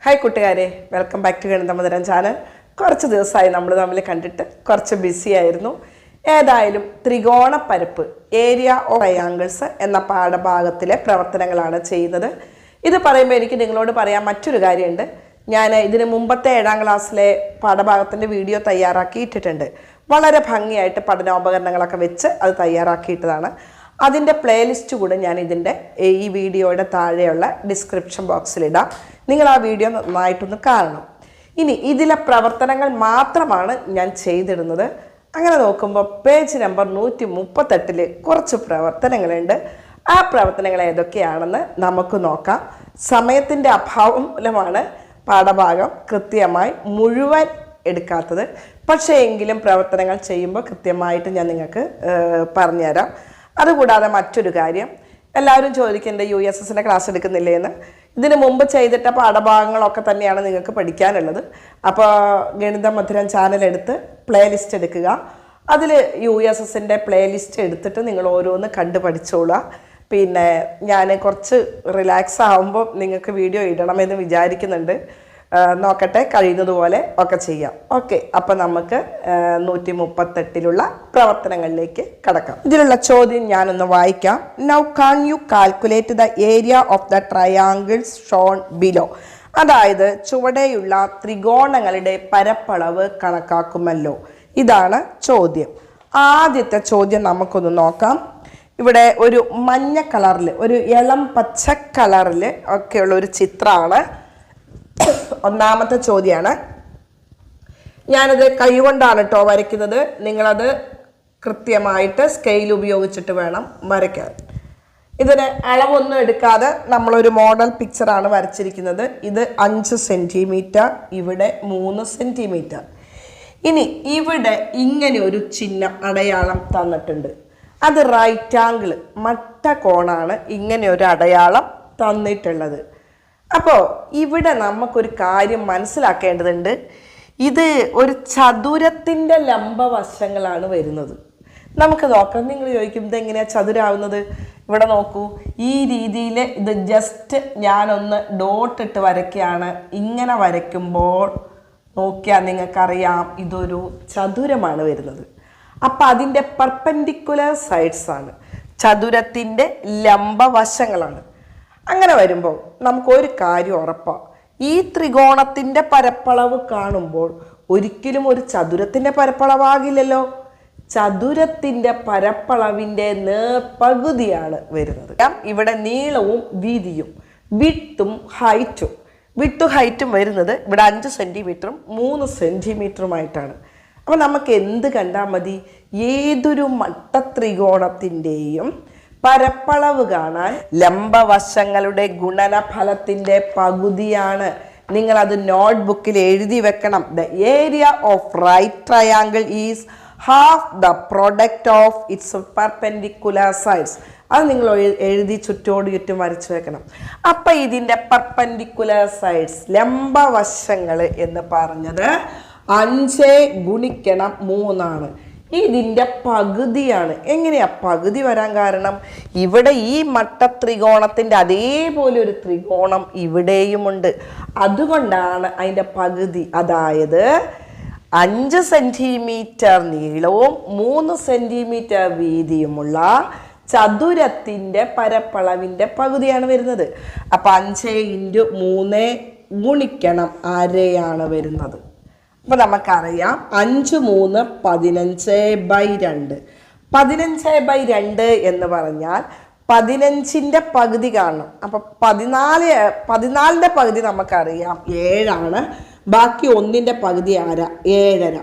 Hi കൂട്ടുകാരെ, welcome back to ഗണിതമധുരം channel. കുറച്ച് ദിവസമായി നമ്മൾ തമ്മിൽ കണ്ടിട്ട് കുറച്ച് ബിസി ആയിരുന്നു. ഏതായാലും ത്രികോണ പരപ്പ് ഏരിയ ഓഫ് ട്രയാങ്കിൾസ് എന്ന പാഠഭാഗത്തിലെ പ്രവർത്തനങ്ങളാണ് ചെയ്യുന്നത്. ഇത് പറയുമ്പോൾ എനിക്ക് നിങ്ങളോട് പറയാൻ മറ്റൊരു കാര്യമുണ്ട്. ഞാൻ ഇതിന് മുമ്പത്തെ 7ാം ക്ലാസ്സിലെ പാഠഭാഗത്തിൻ്റെ വീഡിയോ തയ്യാറാക്കിയിട്ടിട്ടുണ്ട്. വളരെ ഭംഗിയായിട്ട് പഠനോപകരണങ്ങളൊക്കെ വെച്ച് അത് തയ്യാറാക്കിയിട്ടതാണ്. അതിൻ്റെ പ്ലേലിസ്റ്റ് കൂടെ ഞാൻ ഇതിൻ്റെ ഈ വീഡിയോയുടെ താഴെയുള്ള ഡിസ്ക്രിപ്ഷൻ ബോക്സിലിടാം. നിങ്ങൾ ആ വീഡിയോ നന്നായിട്ടൊന്ന് കാണണം. ഇനി ഇതിലെ പ്രവർത്തനങ്ങൾ മാത്രമാണ് ഞാൻ ചെയ്തിടുന്നത്. അങ്ങനെ നോക്കുമ്പോൾ പേജ് നമ്പർ 138 കുറച്ച് പ്രവർത്തനങ്ങളുണ്ട്. ആ പ്രവർത്തനങ്ങൾ ഏതൊക്കെയാണെന്ന് നമുക്ക് നോക്കാം. സമയത്തിൻ്റെ അഭാവം മൂലമാണ് പാഠഭാഗം കൃത്യമായി മുഴുവൻ എടുക്കാത്തത്. പക്ഷേ എങ്കിലും പ്രവർത്തനങ്ങൾ ചെയ്യുമ്പോൾ കൃത്യമായിട്ട് ഞാൻ നിങ്ങൾക്ക് പറഞ്ഞുതരാം. അതുകൂടാതെ മറ്റൊരു കാര്യം, എല്ലാവരും ചോദിക്കേണ്ട USSൻ്റെ ക്ലാസ് എടുക്കുന്നില്ലേ എന്ന്. ഇതിന് മുമ്പ് ചെയ്തിട്ട പാഠഭാഗങ്ങളൊക്കെ തന്നെയാണ് നിങ്ങൾക്ക് പഠിക്കാനുള്ളത്. അപ്പോൾ ഗണിതമധുരം ചാനൽ എടുത്ത് പ്ലേലിസ്റ്റ് എടുക്കുക. അതിൽ USSൻ്റെ പ്ലേലിസ്റ്റ് എടുത്തിട്ട് നിങ്ങൾ ഓരോന്ന് കണ്ട് പഠിച്ചോളുക. പിന്നെ ഞാൻ കുറച്ച് റിലാക്സ് ആകുമ്പോൾ നിങ്ങൾക്ക് വീഡിയോ ഇടണമെന്ന് വിചാരിക്കുന്നുണ്ട്. നോക്കട്ടെ, കഴിയുന്നതുപോലെ ഒക്കെ ചെയ്യാം. ഓക്കെ, അപ്പം നമുക്ക് 138 പ്രവർത്തനങ്ങളിലേക്ക് കടക്കാം. ഇതിലുള്ള ചോദ്യം ഞാനൊന്ന് വായിക്കാം. Now can you calculate the area of the triangles shown below. അതായത് ചുവടെയുള്ള ത്രികോണങ്ങളുടെ പരപ്പളവ് കണക്കാക്കുമല്ലോ. ഇതാണ് ചോദ്യം. ആദ്യത്തെ ചോദ്യം നമുക്കൊന്ന് നോക്കാം. ഇവിടെ ഒരു മഞ്ഞ കളറിൽ, ഒരു ഇളം പച്ച കളറിൽ ഒക്കെയുള്ള ഒരു ചിത്രമാണ്. ഒന്നാമത്തെ ചോദ്യമാണ്. ഞാനത് കൈകൊണ്ടാണ് കേട്ടോ വരയ്ക്കുന്നത്. നിങ്ങളത് കൃത്യമായിട്ട് സ്കെയിൽ ഉപയോഗിച്ചിട്ട് വേണം വരയ്ക്കാൻ. ഇതിന് അളവൊന്നും എടുക്കാതെ നമ്മളൊരു മോഡൽ പിക്ചറാണ് വരച്ചിരിക്കുന്നത്. ഇത് 5 സെൻറ്റിമീറ്റർ, ഇവിടെ 3 സെൻറ്റിമീറ്റർ. ഇനി ഇവിടെ ഇങ്ങനെ ഒരു ചിഹ്നം അടയാളം തന്നിട്ടുണ്ട്. അത് റൈറ്റ് ആംഗിൾ മട്ടകോണാണ് ഇങ്ങനെ ഒരു അടയാളം തന്നിട്ടുള്ളത്. അപ്പോൾ ഇവിടെ നമുക്കൊരു കാര്യം മനസ്സിലാക്കേണ്ടതുണ്ട്. ഇത് ഒരു ചതുരത്തിൻ്റെ ലംബവശങ്ങളാണ് വരുന്നത്. നമുക്ക് നോക്കാം. നിങ്ങൾ ചോദിക്കും ഇതെങ്ങനെയാണ് ചതുരാവുന്നത്? ഇവിടെ നോക്കൂ, ഈ രീതിയിൽ ഇത് ജസ്റ്റ് ഞാനൊന്ന് ഡോട്ടിട്ട് വരയ്ക്കുകയാണ്. ഇങ്ങനെ വരയ്ക്കുമ്പോൾ നോക്കിയാൽ നിങ്ങൾക്കറിയാം ഇതൊരു ചതുരമാണ് വരുന്നത്. അപ്പം അതിൻ്റെ പെർപെൻഡിക്കുലർ സൈഡ്സ് ആണ്, ചതുരത്തിൻ്റെ ലംബവശങ്ങളാണ്. അങ്ങനെ വരുമ്പോൾ നമുക്കൊരു കാര്യം ഉറപ്പാണ്. ഈ ത്രികോണത്തിൻ്റെ പരപ്പളവ് കാണുമ്പോൾ ഒരിക്കലും ഒരു ചതുരത്തിൻ്റെ പരപ്പളവാകില്ലല്ലോ. ചതുരത്തിൻ്റെ പരപ്പളവിൻ്റെ നേർപകുതിയാണ് വരുന്നത്. ഇവിടെ നീളവും വീതിയും, വിട്ടും ഹൈറ്റും വരുന്നത് ഇവിടെ 5 സെൻറ്റിമീറ്ററും 3 സെൻറ്റിമീറ്ററുമായിട്ടാണ്. അപ്പോൾ നമുക്ക് എന്ത് കണ്ടാൽ മതി? ഏതൊരു മട്ടത്രികോണത്തിൻ്റെയും പരപ്പളവ് കാണാൻ ലംബവശങ്ങളുടെ ഗുണനഫലത്തിൻ്റെ പകുതിയാണ്. നിങ്ങളത് നോട്ട്ബുക്കിൽ എഴുതി വെക്കണം. The area of right triangle is half the product of its perpendicular sides. അത് നിങ്ങൾ എഴുതി ചുറ്റോട് ചുറ്റും വരച്ചു വെക്കണം. അപ്പം ഇതിൻ്റെ പെർപെൻഡിക്കുലർ സൈഡ്സ്, ലംബവശങ്ങൾ എന്ന് പറഞ്ഞത് 5 ഗുണിക്കണം 3 ആണ്. ഇതിൻ്റെ പകുതിയാണ്. എങ്ങനെയാ പകുതി വരാൻ കാരണം? ഇവിടെ ഈ മട്ടത്രികോണത്തിൻ്റെ അതേപോലെ ഒരു ത്രികോണം ഇവിടെയുമുണ്ട്. അതുകൊണ്ടാണ് അതിൻ്റെ പകുതി. അതായത് 5 സെൻറ്റിമീറ്റർ നീളവും 3 സെൻറ്റിമീറ്റർ വീതിയുമുള്ള ചതുരത്തിൻ്റെ പരപ്പളവിൻ്റെ പകുതിയാണ് വരുന്നത്. അപ്പം 5 × 3 ഗുണിക്കണം അരയാണ് വരുന്നത്. അപ്പോൾ നമുക്കറിയാം 5 3 15/2. 15/2 എന്ന് പറഞ്ഞാൽ 15ൻ്റെ പകുതി കാണണം. അപ്പം 14ൻ്റെ പകുതി നമുക്കറിയാം 7 ബാക്കി 1ൻ്റെ പകുതി 7.5.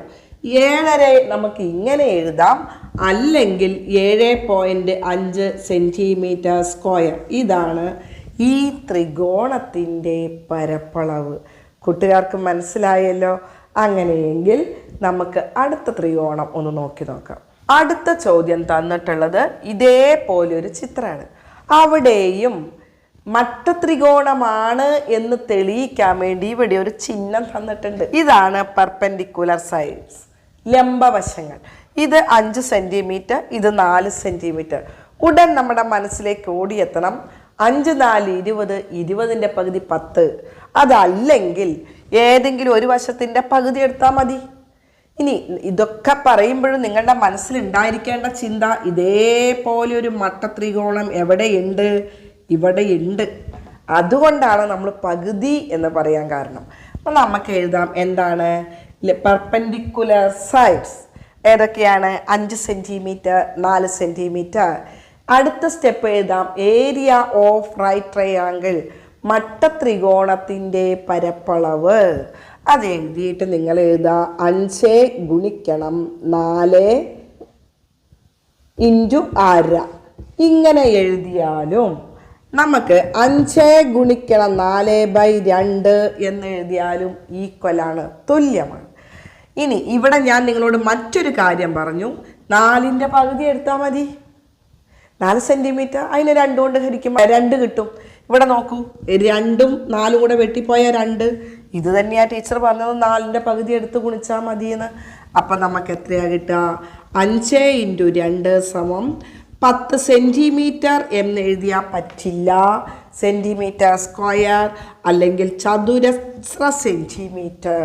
7.5 നമുക്ക് ഇങ്ങനെ എഴുതാം, അല്ലെങ്കിൽ 7.5 സെൻറ്റിമീറ്റർ സ്ക്വയർ. ഇതാണ് ഈ ത്രികോണത്തിൻ്റെ പരപ്പളവ്. കൂട്ടുകാർക്ക് മനസ്സിലായല്ലോ? അങ്ങനെയെങ്കിൽ നമുക്ക് അടുത്ത ത്രികോണം ഒന്ന് നോക്കി നോക്കാം. അടുത്ത ചോദ്യം തന്നിട്ടുള്ളത് ഇതേപോലൊരു ചിത്രമാണ്. അവിടെയും മട്ടത്രികോണമാണ് എന്ന് തെളിയിക്കാൻ വേണ്ടി ഇവിടെ ഒരു ചിഹ്നം തന്നിട്ടുണ്ട്. ഇതാണ് പെർപെൻഡിക്കുലർ സൈഡ്സ്, ലംബവശങ്ങൾ. ഇത് 5 സെൻറ്റിമീറ്റർ, ഇത് 4 സെൻറ്റിമീറ്റർ. ഉടൻ നമ്മുടെ മനസ്സിലേക്ക് ഓടിയെത്തണം 5 4 20, 20ന്റെ പകുതി 10. അതല്ലെങ്കിൽ ഏതെങ്കിലും ഒരു വശത്തിൻ്റെ പകുതി എടുത്താൽ മതി. ഇനി ഇതൊക്കെ പറയുമ്പോഴും നിങ്ങളുടെ മനസ്സിലുണ്ടായിരിക്കേണ്ട ചിന്ത, ഇതേപോലെ ഒരു മട്ടത്രികോണം എവിടെയുണ്ട്? ഇവിടെയുണ്ട്. അതുകൊണ്ടാണ് നമ്മൾ പകുതി എന്ന് പറയാൻ കാരണം. അപ്പം നമുക്ക് എഴുതാം എന്താണ് പെർപെൻഡിക്കുലർ സൈഡ്സ് ഏതൊക്കെയാണ്? 5 സെൻറ്റിമീറ്റർ, 4 സെൻറ്റിമീറ്റർ. അടുത്ത സ്റ്റെപ്പ് എഴുതാം ഏരിയ ഓഫ് റൈറ്റ് ട്രയാങ്കിൾ, മട്ടത്രികോണത്തിൻ്റെ പരപ്പളവ്. അത് എഴുതിയിട്ട് നിങ്ങൾ എഴുതുക 5 ഗുണിക്കണം 4 ഇൻറ്റു ആര. ഇങ്ങനെ എഴുതിയാലും നമുക്ക് 5 ഗുണിക്കണം 4/2 എന്ന് എഴുതിയാലും ഈക്വലാണ്, തുല്യമാണ്. ഇനി ഇവിടെ ഞാൻ നിങ്ങളോട് മറ്റൊരു കാര്യം പറഞ്ഞു, 4ന്റെ പകുതി എടുത്താൽ മതി. 4 സെൻറ്റിമീറ്റർ, അതിന് 2 കൊണ്ട് ഹരിക്കുമ്പോൾ 2 കിട്ടും. ഇവിടെ നോക്കൂ, 2ഉം 4ഉം കൂടെ വെട്ടിപ്പോയാൽ 2. ഇത് തന്നെയാണ് ടീച്ചർ പറഞ്ഞത്, 4ന്റെ പകുതി എടുത്ത് ഗുണിച്ചാൽ മതിയെന്ന്. അപ്പം നമുക്ക് എത്രയാണ് കിട്ടുക? 5 × 2 = 10 സെൻറ്റിമീറ്റർ എന്ന് എഴുതിയാൽ പറ്റില്ല. സെൻറ്റിമീറ്റർ സ്ക്വയർ അല്ലെങ്കിൽ ചതുരശ്ര സെൻറ്റിമീറ്റർ.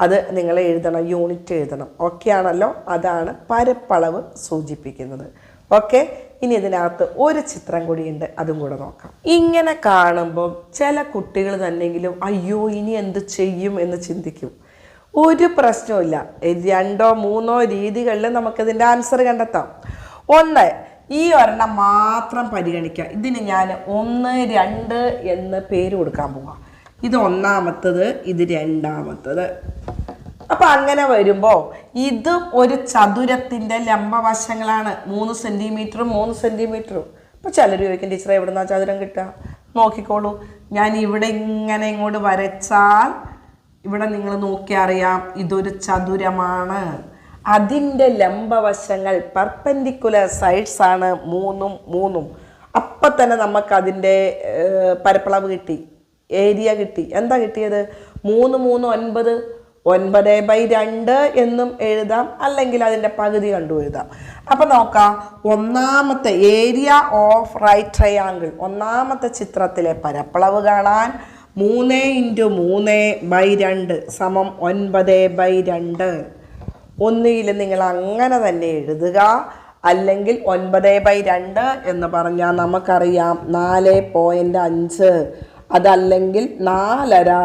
അത് നിങ്ങൾ എഴുതണം, യൂണിറ്റ് എഴുതണം. ഓക്കെ ആണല്ലോ? അതാണ് പരപ്പളവ് സൂചിപ്പിക്കുന്നത്. ഓക്കെ, ഇനി ഇതിനകത്ത് ഒരു ചിത്രം കൂടിയുണ്ട്, അതും കൂടെ നോക്കാം. ഇങ്ങനെ കാണുമ്പോൾ ചില കുട്ടികൾ തന്നെങ്കിലും അയ്യോ ഇനി എന്ത് ചെയ്യും എന്ന് ചിന്തിക്കും. ഒരു പ്രശ്നവുമില്ല, 2 3 രീതികളിൽ നമുക്കിതിൻ്റെ ആൻസർ കണ്ടെത്താം. ഒന്ന്, ഈ ഒരെണ്ണം മാത്രം പരിഗണിക്കുക. ഇതിന് ഞാൻ 1 2 എന്ന് പേര് കൊടുക്കാൻ പോവാം. ഇത് ഒന്നാമത്തത്, ഇത് രണ്ടാമത്തത്. അപ്പം അങ്ങനെ വരുമ്പോൾ ഇത് ഒരു ചതുരത്തിൻ്റെ ലംബവശങ്ങളാണ്. 3 സെൻറ്റിമീറ്ററും 3 സെൻറ്റിമീറ്ററും. അപ്പോൾ ചിലർ ചോദിക്കും ടീച്ചറെ എവിടെ നിന്നാണ് ചതുരം കിട്ടുക? നോക്കിക്കോളൂ, ഞാൻ ഇവിടെ ഇങ്ങനെ ഇങ്ങോട്ട് വരച്ചാൽ ഇവിടെ നിങ്ങൾ നോക്കിയാൽ അറിയാം ഇതൊരു ചതുരമാണ്. അതിൻ്റെ ലംബവശങ്ങൾ പെർപെൻഡിക്കുലർ സൈഡ്സ് ആണ് 3ഉം 3ഉം. അപ്പം തന്നെ നമുക്കതിൻ്റെ പരപ്പളവ് കിട്ടി, ഏരിയ കിട്ടി. എന്താ കിട്ടിയത്? 3 3 9, 9/2 എന്നും എഴുതാം, അല്ലെങ്കിൽ അതിൻ്റെ പകുതി കണ്ടു എഴുതാം. അപ്പം നോക്കാം, ഒന്നാമത്തെ ഏരിയ ഓഫ് റൈറ്റ് ട്രയാങ്കിൾ, ഒന്നാമത്തെ ചിത്രത്തിലെ പരപ്പളവ് കാണാൻ 3 × 3/2 = 9/2. ഒന്നുകിൽ നിങ്ങൾ അങ്ങനെ തന്നെ എഴുതുക, അല്ലെങ്കിൽ 9/2 എന്ന് പറഞ്ഞാൽ നമുക്കറിയാം 4.5, അതല്ലെങ്കിൽ 4.5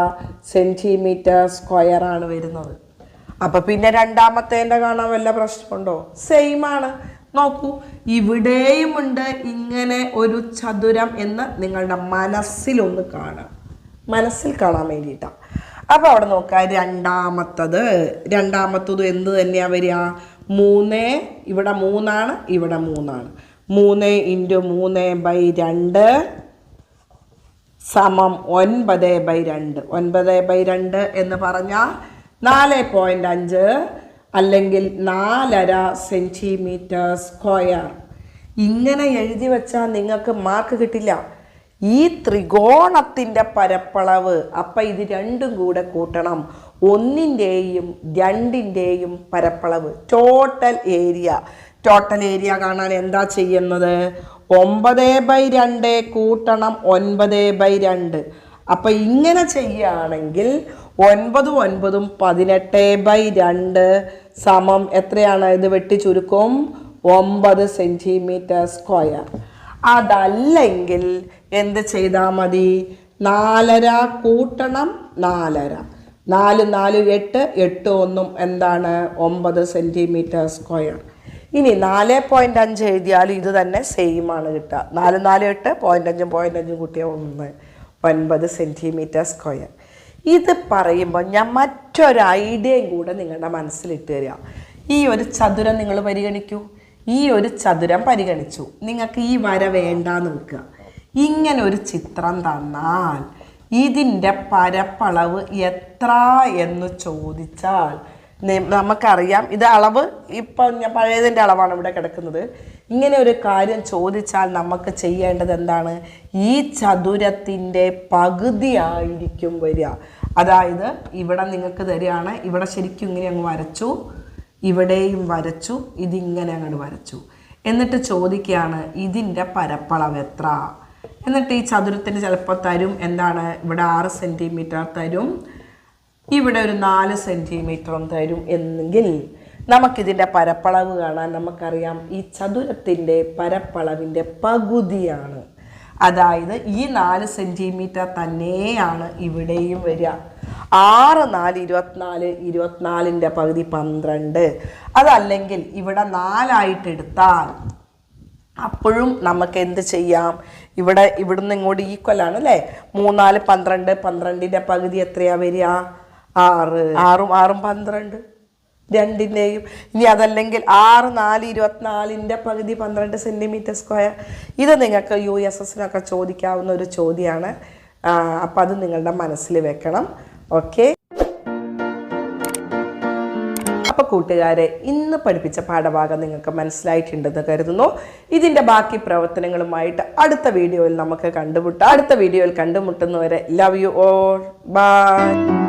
സെൻറ്റിമീറ്റർ സ്ക്വയർ ആണ് വരുന്നത്. അപ്പം പിന്നെ രണ്ടാമത്തേൻ്റെ കാണാൻ വല്ല പ്രശ്നമുണ്ടോ? സെയിം ആണ്. നോക്കൂ, ഇവിടെയുമുണ്ട് ഇങ്ങനെ ഒരു ചതുരം എന്ന് നിങ്ങളുടെ മനസ്സിലൊന്ന് കാണാം, മനസ്സിൽ കാണാൻ വേണ്ടിയിട്ടാണ്. അപ്പോൾ അവിടെ നോക്കുക, രണ്ടാമത്തത് എന്ത് തന്നെയാണ് വരിക? 3, ഇവിടെ 3 ആണ്, ഇവിടെ 3 ആണ്. 3 × 3/2 9/2. 9/2 എന്ന് പറഞ്ഞാൽ 4.5 അല്ലെങ്കിൽ 4.5 സെൻറ്റിമീറ്റർ സ്ക്വയർ. ഇങ്ങനെ എഴുതി വെച്ചാൽ നിങ്ങൾക്ക് മാർക്ക് കിട്ടില്ല. ഈ ത്രികോണത്തിൻ്റെ പരപ്പളവ്, അപ്പം ഇത് രണ്ടും കൂടെ കൂട്ടണം. 1ൻ്റെയും 2ൻ്റെയും പരപ്പളവ്, ടോട്ടൽ ഏരിയ കാണാൻ എന്താ ചെയ്യുന്നത്? 9/2 കൂട്ടണം 9/2. അപ്പം ഇങ്ങനെ ചെയ്യുകയാണെങ്കിൽ 9 9 18/2 എത്രയാണ്? ഇത് വെട്ടി ചുരുക്കും 9 സെൻറ്റിമീറ്റർ സ്ക്വയർ. അതല്ലെങ്കിൽ എന്ത് ചെയ്താൽ മതി? 4.5 കൂട്ടണം 4.5. 4 4 8, 8 1 എന്താണ്? 9 സെൻറ്റിമീറ്റർ സ്ക്വയർ. ഇനി 4.5 എഴുതിയാലും ഇത് തന്നെ സെയിം ആണ് കിട്ടുക. 4 4 8, 0.5 കൂട്ടിയ 1, 9 സെൻറ്റിമീറ്റർ സ്ക്വയർ. ഇത് പറയുമ്പോൾ ഞാൻ മറ്റൊരു ഐഡിയയും കൂടെ നിങ്ങളുടെ മനസ്സിലിട്ട് തരിക. ഈ ഒരു ചതുരം നിങ്ങൾ പരിഗണിക്കൂ. ഈ ഒരു ചതുരം പരിഗണിച്ചു, നിങ്ങൾക്ക് ഈ വര വേണ്ടാന്ന് വെക്കുക. ഇങ്ങനെ ഒരു ചിത്രം തന്നാൽ ഇതിൻ്റെ പരപ്പളവ് എത്ര എന്ന് ചോദിച്ചാൽ നമുക്കറിയാം. ഇത് അളവ് ഇപ്പം ഞാൻ പഴയതിൻ്റെ അളവാണ് ഇവിടെ കിടക്കുന്നത്. ഇങ്ങനെ ഒരു കാര്യം ചോദിച്ചാൽ നമുക്ക് ചെയ്യേണ്ടത് എന്താണ്? ഈ ചതുരത്തിൻ്റെ പകുതിയായിരിക്കും വരിക. അതായത് ഇവിടെ നിങ്ങൾക്ക് തരികയാണ്, ഇവിടെ ശരിക്കും ഇങ്ങനെ അങ്ങ് വരച്ചു, ഇവിടെയും വരച്ചു, ഇതിങ്ങനെ അങ്ങോട്ട് വരച്ചു. എന്നിട്ട് ചോദിക്കുകയാണ് ഇതിൻ്റെ പരപ്പളവ് എത്ര എന്നിട്ട് ഈ ചതുരത്തിന് ചിലപ്പോൾ തരും എന്താണ്, ഇവിടെ 6 സെൻറ്റിമീറ്റർ തരും, ഇവിടെ ഒരു 4 സെൻറ്റിമീറ്ററും തരും എന്നെങ്കിൽ നമുക്കിതിൻ്റെ പരപ്പളവ് കാണാൻ നമുക്കറിയാം ഈ ചതുരത്തിൻ്റെ പരപ്പളവിൻ്റെ പകുതിയാണ്. അതായത് ഈ 4 സെൻറ്റിമീറ്റർ തന്നെയാണ് ഇവിടെയും വരിക. 6 4 24, 24ൻ്റെ പകുതി 12. അതല്ലെങ്കിൽ ഇവിടെ 4 എടുത്താൽ അപ്പോഴും നമുക്ക് എന്ത് ചെയ്യാം, ഇവിടുന്ന് ഇങ്ങോട്ട് ഈക്വലാണ് അല്ലേ. 3 4 12, 12ൻ്റെ പകുതി എത്രയാണ് വരിക, 6. 6 6 12 രണ്ടിൻ്റെയും. ഇനി അതല്ലെങ്കിൽ 6 4 24ൻ്റെ പകുതി 12 സെൻറ്റിമീറ്റർ സ്ക്വയർ. ഇത് നിങ്ങൾക്ക് USSനൊക്കെ ചോദിക്കാവുന്ന ഒരു ചോദ്യമാണ്. അപ്പം അത് നിങ്ങളുടെ മനസ്സിൽ വെക്കണം. ഓക്കെ. അപ്പോൾ കൂട്ടുകാരെ, ഇന്ന് പഠിപ്പിച്ച പാഠഭാഗം നിങ്ങൾക്ക് മനസ്സിലായിട്ടുണ്ടെന്ന് കരുതുന്നു. ഇതിൻ്റെ ബാക്കി പ്രവർത്തനങ്ങളുമായിട്ട് അടുത്ത വീഡിയോയിൽ നമുക്ക് കണ്ടുമുട്ടാം. അടുത്ത വീഡിയോയിൽ കണ്ടുമുട്ടുന്നവരെ ലവ് യു ഓൾ. ബൈ.